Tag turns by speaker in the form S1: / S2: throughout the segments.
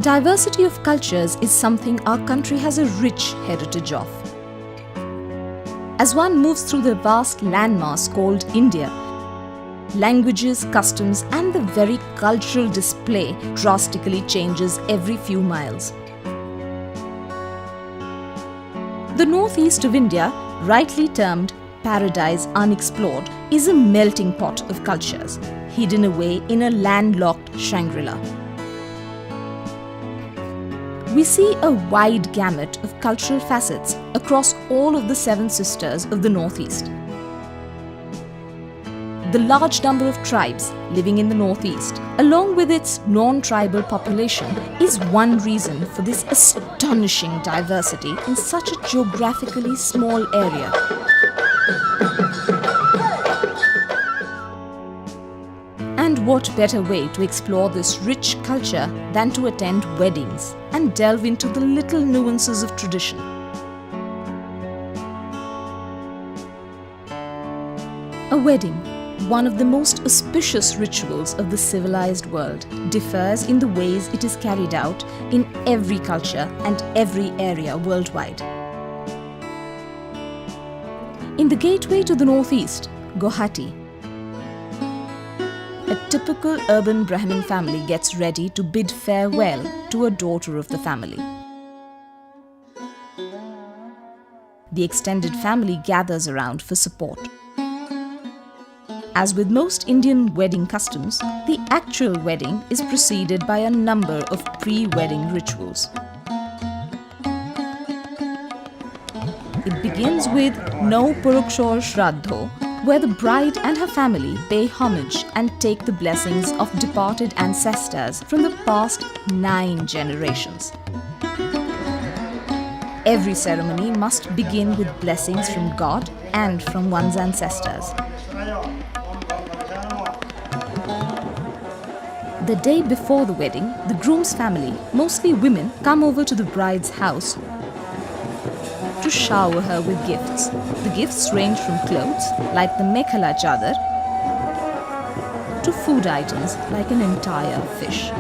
S1: Diversity of cultures is something our country has a rich heritage of. As one moves through the vast landmass called India, languages, customs, and the very cultural display drastically changes every few miles. The northeast of India, rightly termed Paradise Unexplored, is a melting pot of cultures, hidden away in a landlocked Shangri-La. We see a wide gamut of cultural facets across all of the 7 sisters of the Northeast. The large number of tribes living in the Northeast, along with its non-tribal population, is one reason for this astonishing diversity in such a geographically small area. And what better way to explore this rich culture than to attend weddings and delve into the little nuances of tradition. A wedding, one of the most auspicious rituals of the civilized world, differs in the ways it is carried out in every culture and every area worldwide. In the gateway to the Northeast, Guwahati, a typical urban Brahmin family gets ready to bid farewell to a daughter of the family. The extended family gathers around for support. As with most Indian wedding customs, the actual wedding is preceded by a number of pre-wedding rituals. It begins with Nou-Puruxor Shraaddho, where the bride and her family pay homage and take the blessings of departed ancestors from the past 9 generations. Every ceremony must begin with blessings from God and from one's ancestors. The day before the wedding, the groom's family, mostly women, come over to the bride's house to shower her with gifts. The gifts range from clothes, like the Mekhela Chadar, to food items, like an entire fish.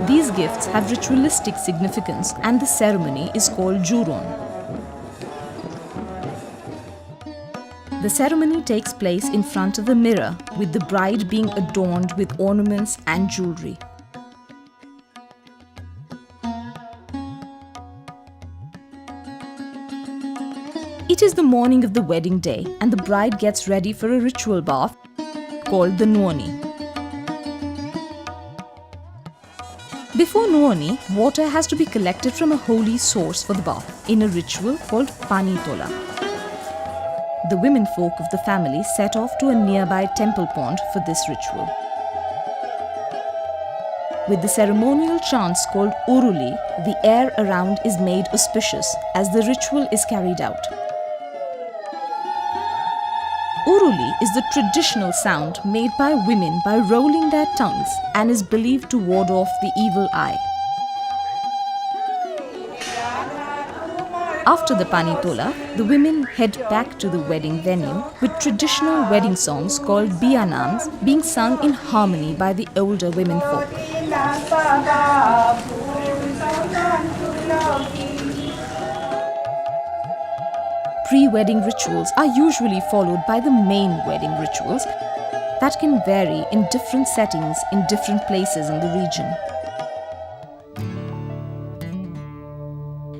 S1: These gifts have ritualistic significance and the ceremony is called Juron. The ceremony takes place in front of a mirror, with the bride being adorned with ornaments and jewellery. It is the morning of the wedding day and the bride gets ready for a ritual bath called the Nuoni. Before Nuoni, water has to be collected from a holy source for the bath in a ritual called Pani Tola. The women folk of the family set off to a nearby temple pond for this ritual. With the ceremonial chants called Uruli, the air around is made auspicious as the ritual is carried out. Uruli is the traditional sound made by women by rolling their tongues and is believed to ward off the evil eye. After the Pani Tola, the women head back to the wedding venue with traditional wedding songs called Biyanams being sung in harmony by the older women folk. Pre-wedding rituals are usually followed by the main wedding rituals that can vary in different settings in different places in the region.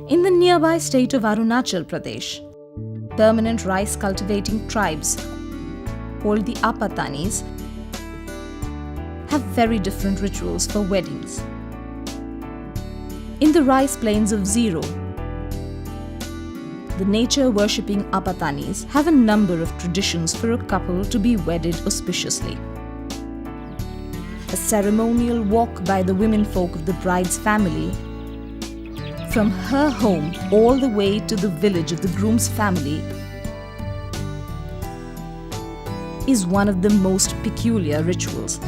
S1: In the nearby state of Arunachal Pradesh, permanent rice cultivating tribes called the Apatanis have very different rituals for weddings. In the rice plains of Zero, the nature-worshipping Apatanis have a number of traditions for a couple to be wedded auspiciously. A ceremonial walk by the women folk of the bride's family from her home all the way to the village of the groom's family is one of the most peculiar rituals.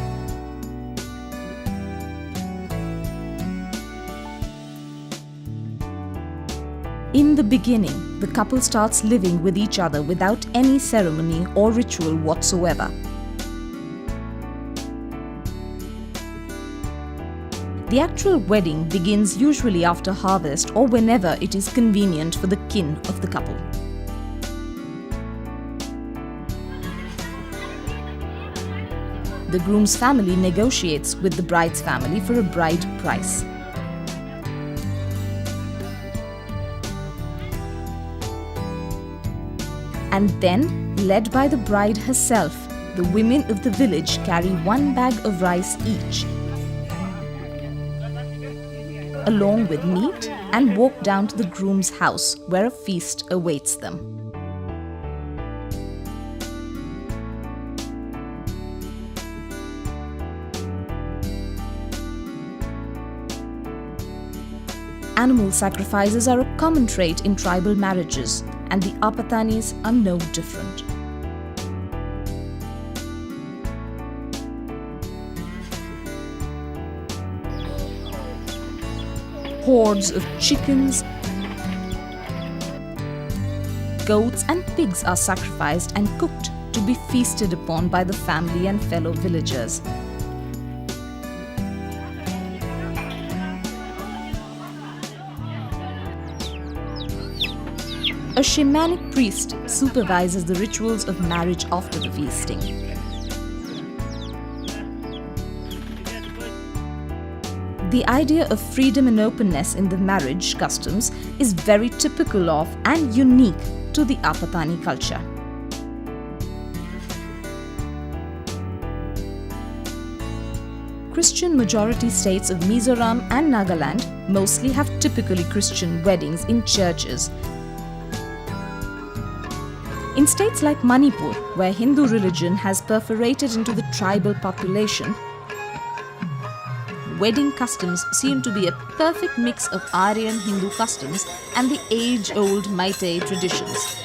S1: In the beginning, the couple starts living with each other without any ceremony or ritual whatsoever. The actual wedding begins usually after harvest or whenever it is convenient for the kin of the couple. The groom's family negotiates with the bride's family for a bride price. And then, led by the bride herself, the women of the village carry 1 bag of rice each, along with meat, and walk down to the groom's house where a feast awaits them. Animal sacrifices are a common trait in tribal marriages, and the Apatanis are no different. Hordes of chickens, goats and pigs are sacrificed and cooked to be feasted upon by the family and fellow villagers. A shamanic priest supervises the rituals of marriage after the feasting. The idea of freedom and openness in the marriage customs is very typical of and unique to the Apatani culture. Christian majority states of Mizoram and Nagaland mostly have typically Christian weddings in churches. In states like Manipur, where Hindu religion has perforated into the tribal population, wedding customs seem to be a perfect mix of Aryan Hindu customs and the age-old Meitei traditions.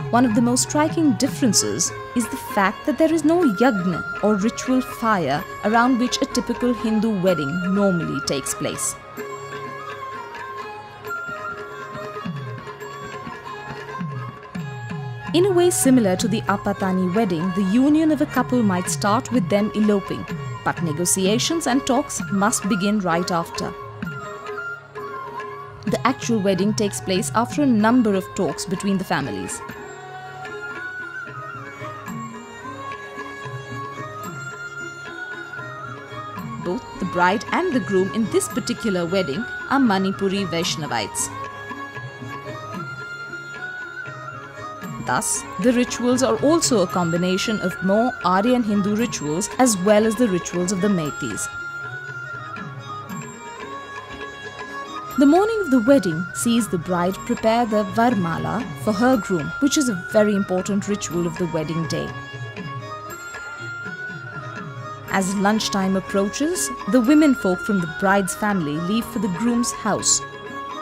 S1: One of the most striking differences is the fact that there is no yagna or ritual fire around which a typical Hindu wedding normally takes place. In a way similar to the Apatani wedding, the union of a couple might start with them eloping, but negotiations and talks must begin right after. The actual wedding takes place after a number of talks between the families. Both the bride and the groom in this particular wedding are Manipuri Vaishnavites. Thus, the rituals are also a combination of more Aryan Hindu rituals as well as the rituals of the Meiteis. The morning of the wedding sees the bride prepare the Varmala for her groom, which is a very important ritual of the wedding day. As lunchtime approaches, the womenfolk from the bride's family leave for the groom's house,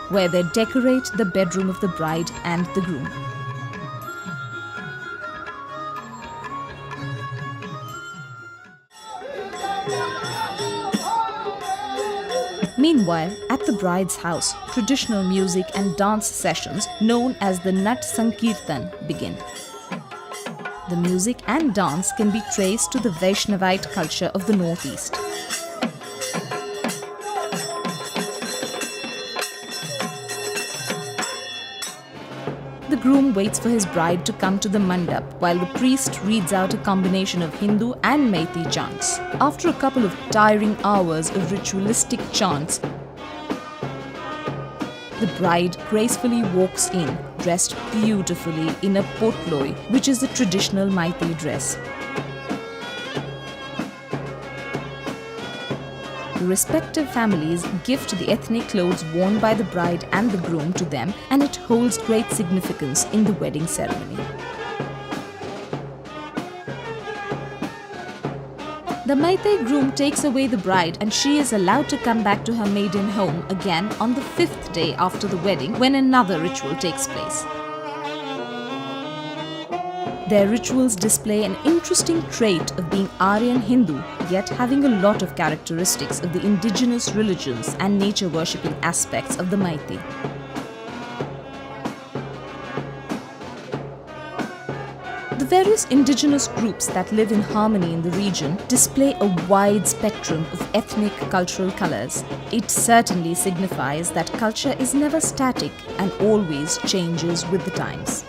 S1: where they decorate the bedroom of the bride and the groom. Meanwhile, at the bride's house, traditional music and dance sessions known as the Nat Sankirtan begin. The music and dance can be traced to the Vaishnavite culture of the Northeast. The groom waits for his bride to come to the mandap while the priest reads out a combination of Hindu and Meitei chants. After a couple of tiring hours of ritualistic chants, the bride gracefully walks in, dressed beautifully in a potloi, which is the traditional Meitei dress. The respective families gift the ethnic clothes worn by the bride and the groom to them, and it holds great significance in the wedding ceremony. The Meitei groom takes away the bride and she is allowed to come back to her maiden home again on the 5th day after the wedding, when another ritual takes place. Their rituals display an interesting trait of being Aryan Hindu, yet having a lot of characteristics of the indigenous religions and nature worshipping aspects of the Meitei. The various indigenous groups that live in harmony in the region display a wide spectrum of ethnic cultural colors. It certainly signifies that culture is never static and always changes with the times.